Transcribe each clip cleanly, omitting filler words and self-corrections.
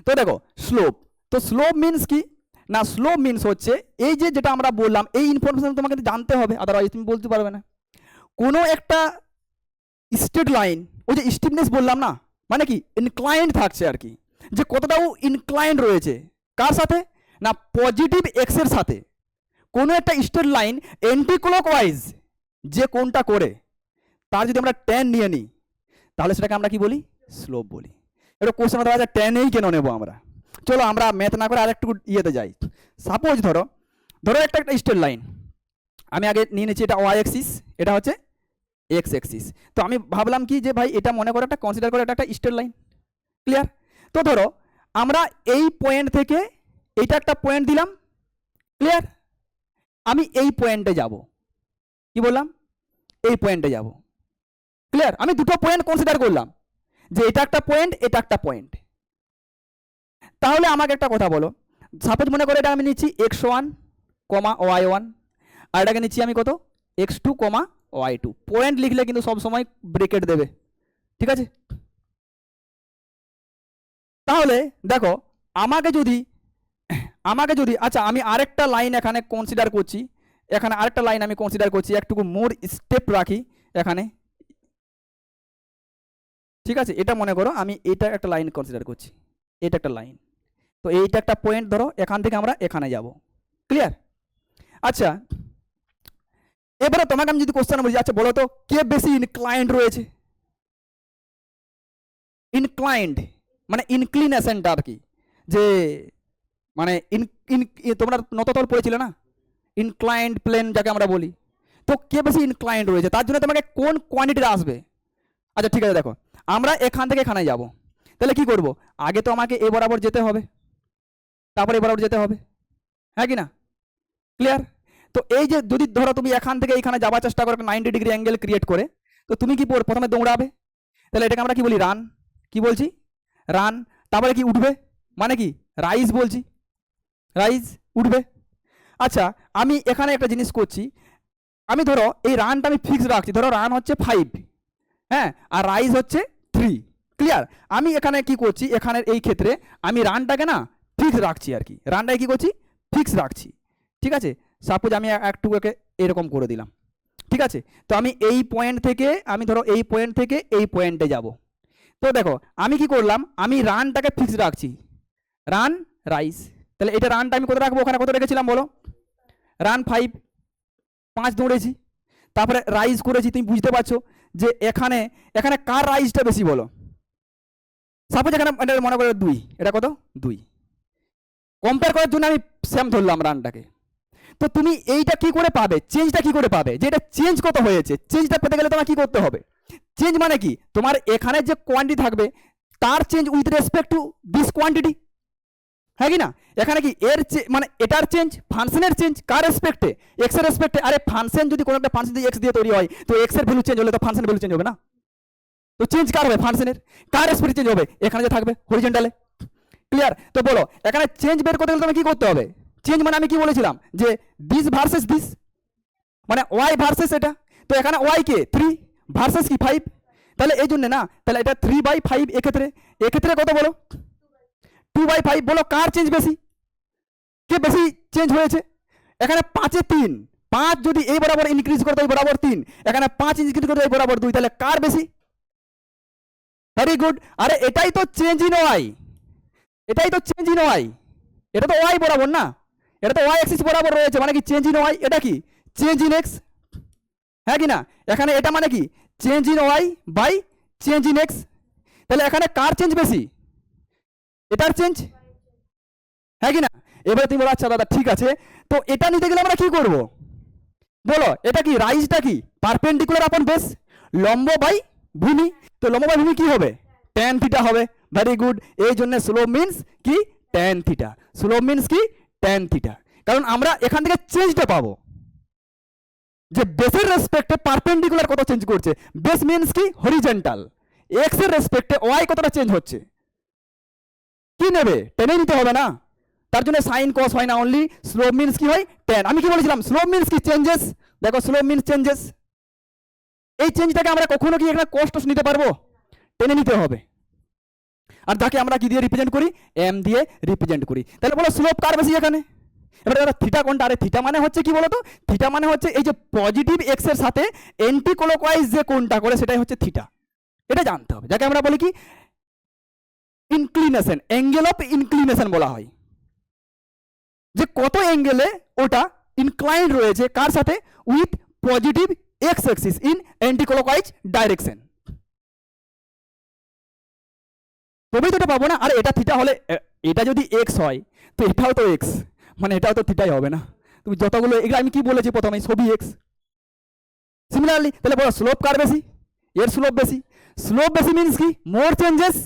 তো দেখো স্লোপ, তো স্লোপ মিনস কি না, স্লোপ মিনস হচ্ছে এই যে যেটা আমরা বললাম, এই ইনফরমেশন তোমাকে জানতে হবে, আদারওয়াইজ তুমি বলতে পারবে না। কোনো একটা স্ট্রেট লাইন, ওই যে স্টিফনেস বললাম না, মানে কি ইনক্লাইন্ড থাকছে আর কি, যে কতটাও ইনক্লাইন্ড রয়েছে, কার সাথে না পজিটিভ এক্সের সাথে। কোনো একটা স্ট্রেট লাইন এন্টি ক্লকওয়াইজ যে কোনটা করে তার যদি আমরা ট্যান নিয়ে নিই তাহলে সেটাকে আমরা কি বলি, স্লোপ বলি। এটা কোশ্চেন ধরা যায় ট্যানেই কেন নেবো আমরা। চলো আমরা ম্যাথ না করে আরেকটু ইয়েতে যাই। সাপোজ ধরো একটা স্ট্রেট লাইন আমি আগে নিয়ে নিচ্ছি, এটা ওয়াই অ্যাক্সিস, এটা হচ্ছে এক্স অ্যাক্সিস। তো আমি ভাবলাম কি যে ভাই এটা মনে করো একটা কনসিডার করে এটা একটা স্ট্রেট লাইন, ক্লিয়ার। তো ধরো আমরা এই পয়েন্ট থেকে এইটা একটা পয়েন্ট দিলাম, ক্লিয়ার। আমি এই পয়েন্টে যাব, কি বললাম, এই পয়েন্টে যাব, ক্লিয়ার। আমি দুটো পয়েন্ট কনসিডার করলাম যে এটা একটা পয়েন্ট, এটা একটা পয়েন্ট। তাহলে আমাকে একটা কথা বলো, সাপোজ মনে করে এটা আমি নিচ্ছি x1, y1, আর এটাকে নিচ্ছি আমি কত x2, y2। পয়েন্ট লিখলে কিন্তু সব সময় ব্রেকেট দেবে, ঠিক আছে। তাহলে দেখো আমাকে যদি আচ্ছা আমি আরেকটা লাইন এখানে কনসিডার করছি, এখানে আরেকটা লাইন আমি কনসিডার করছি, একটুকু মোর স্টেপ রাখি এখানে, ঠিক আছে। এটা মনে করো আমি এটা একটা লাইন কনসিডার করছি, এটা একটা লাইন, তো এইটা একটা পয়েন্ট ধরো, এখান থেকে আমরা এখানে যাব, ক্লিয়ার। আচ্ছা এবারে তোমাকে আমি যদি কোশ্চেন বলি, আচ্ছা বলো তো কে বেশি ইনক্লাইন্ড রয়েছে। ইনক্লাইন্ড মানে ইনক্লিনেশনটা আর কি, যে মানে তোমরা নততল পড়েছিলে না, ইনক্লাইন্ড প্লেন যাকে আমরা বলি। তো কে বেশি ইনক্লাইন্ড রয়েছে তার জন্য তোমাকে কোন কোয়ান্টিটিটা আসবে। আচ্ছা ঠিক আছে, দেখো আমরা এখান থেকে এখানে যাব, তাহলে কি করব, আগে তো আমাকে এ বরাবর যেতে হবে, তারপর এ বরাবর যেতে হবে, হ্যাঁ কি না, ক্লিয়ার। তো এই যে যদি ধরো তুমি এখান থেকে এখানে যাওয়ার চেষ্টা করো 90 ডিগ্রি অ্যাঙ্গেল ক্রিয়েট করে, তো তুমি কি প্রথমে দৌড়াবে, তাহলে এটাকে আমরা কি বলি, রান। কি বলছি, রান। তারপরে কি উঠবে, মানে কি রাইজ বলছি, রাইজ উঠবে। আচ্ছা আমি এখানে একটা জিনিস করছি, আমি ধরো এই রানটা আমি ফিক্স রাখছি, ধরো রান হচ্ছে 5, হ্যাঁ, আর রাইজ হচ্ছে 3, ক্লিয়ার। আমি এখানে কি করছি, এখানের এই ক্ষেত্রে আমি রানটাকে না ফিক্স রাখছি আর কি, রানটাকে কি করছি, ফিক্স রাখছি, ঠিক আছে। সাপোজ আমি একটু একে এরকম করে দিলাম, ঠিক আছে। তো আমি এই পয়েন্ট থেকে আমি ধরো এই পয়েন্ট থেকে এই পয়েন্টে যাব, তো দেখো আমি কি করলাম, আমি রানটাকে ফিক্স রাখছি, রান রাইজ। তাহলে এটা রানটা আমি কত রাখবো, ওখানে কত রেখেছিলাম বলো, রান 5 দৌড়েছি, তারপরে রাইজ করেছি। তুমি বুঝতে পারছো যে এখানে এখানে কার রাইজটা বেশি বলো। সাপোজ এখানে এটা মনে করে 2, এটা কত 2, কম্পেয়ার করার জন্য আমি সেম ধরলাম রানটাকে। তো তুমি এইটা কি করে পাবে, চেঞ্জটা কি করে পাবে, যে এটা চেঞ্জ কত হয়েছে। চেঞ্জটা পেতে গেলে তোমার কি করতে হবে, চেঞ্জ মানে কি তোমার এখানে যে কোয়ান্টিটি থাকবে তার change with respect to this quantity, হ্যাঁ কি না। এখানে কি এর মানে এটার চেঞ্জ, ফাংশনের চেঞ্জ কার রেসপেক্টে, এক্স এর রেসপেক্টে। আরে ফাংশন যদি কোনো একটা ফাংশন যদি এক্স দিয়ে তৈরি হয়, তো এক্স এর ভ্যালু চেঞ্জ হলে তো ফাংশনের ভ্যালু চেঞ্জ হবে না। তো চেঞ্জ কার হবে, ফাংশনের। কার রেসপেক্টে চেঞ্জ হবে, এখানে যে থাকবে হরিজন্টালে, ক্লিয়ার। তো বলো এখানে চেঞ্জ বের করতে গেলে তোমাকে কি করতে হবে, চেঞ্জ মানে আমি কি বলেছিলাম যে দিস ভার্সেস দিস, মানে ওয়াই ভার্সেস এটা। তো এখানে ওয়াই কে 3 ভার্সেস কি 5, তাহলে এই জন্য না, তাহলে এটা 3/5 এক্ষেত্রে কত বলো 2/5। বলো কার চেঞ্জ বেশি, কে বেশি চেঞ্জ হয়েছে। এখানে 5-এ 3, 5 যদি এই বরাবর ইনক্রিজ করতে হয় বরাবর 3, এখানে 5 ইনক্রিজ করতে হয় বরাবর 2, তাহলে কার বেশি, ভেরি গুড। আরে এটাই তো চেঞ্জ ইন ওয়াই, এটাই তো চেঞ্জ ইন ওয়াই, এটা তো ওয়াই বরাবর না, এটা তো ওয়াই অ্যাক্সিস বরাবর রয়েছে, মানে কি চেঞ্জ ইন ওয়াই। এটা কি চেঞ্জ ইন এক্স, হ্যাঁ কি না। এখানে এটা মানে কি change in Y by change in X. তাহলে এখানে কার চেঞ্জ বেশি, এটার চেঞ্জ, হ্যাঁ কি না। এবারে তুমি বলো আচ্ছা দাদা ঠিক আছে, তো এটা নিতে গেলে আমরা কি করব বলো, এটা কি রাইজটা কি পারপেন্ডিকুলার আপন বেস, লম্ব বাই ভূমি। তো লম্ব বাই ভূমি কি হবে, ট্যান থিটা হবে, ভেরি গুড। এই জন্য স্লোপ মিন্স কি ট্যান থিটা, স্লোপ মিন্স কি ট্যান থিটা। কারণ আমরা এখান থেকে চেঞ্জটা পাবো যে বেসের রেসপেক্টে পারপেন্ডিকুলার কত চেঞ্জ করছে, বেস মিন্স কি হরিজন্টাল, এক্স এর রেসপেক্টে ওয়াই কতটা চেঞ্জ হচ্ছে, কি নেবে টেনে নিতে হবে না। তার জন্য সাইন কস হয় না, অনলি স্লোপ মিন্স কি হয় ট্যান। আমি কি বলেছিলাম, স্লোপ মিন্স কি চেঞ্জেস, দেখো স্লোপ মিন্স চেঞ্জেস। এই চেঞ্জটাকে আমরা কখনো কি একটা কষ্ট নিতে পারবো, টেনে নিতে হবে। আর যাকে আমরা কি দিয়ে রিপ্রেজেন্ট করি, এম দিয়ে রিপ্রেজেন্ট করি। তাহলে বলো স্লোপ কার বেশি এখানে? এবারে দাদা থিটা কোনটা? আরে থিটা মানে হচ্ছে কি বলতো, থিটা মানে হচ্ছে এই যে পজিটিভ এক্স এর সাথে অ্যান্টি ক্লকওয়াইজ যে কোণটা করে সেটাই হচ্ছে থিটা। এটা জানতে হবে, যাকে আমরা বলি কি ইনক্লিনেশন, অ্যাঙ্গেল অফ ইনক্লিনেশন বলা হয়। যে কত অ্যাঙ্গেলে ওটা ইনক্লাইন্ড রয়েছে কার সাথে, with positive x Axis in anti clockwise direction, তবেই তো এটা পাবো না। আর এটা থিটা হলে, এটা যদি এক্স হয় তো এটাও তো এক্স, মানে এটাও তো থিটাই হবে না। তুমি যতগুলো এগুলো আমি কি বলেছি প্রথমে, সবই এক্স। সিমিলারলি তাহলে বলো স্লোপ কার বেশি? এর স্লোপ বেশি। স্লোপ বেশি মিন্স কি, মোর চেঞ্জেস,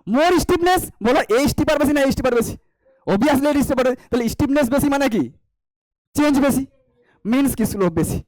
মোর স্টিফনেস। বলো এ স্টিপার বেশি না এ স্টিপার বেশি? অবভিয়াসলি এ স্টিপার। তাহলে স্টিফনেস বেশি মানে কি, চেঞ্জ বেশি, মিন্স কি স্লোপ বেশি।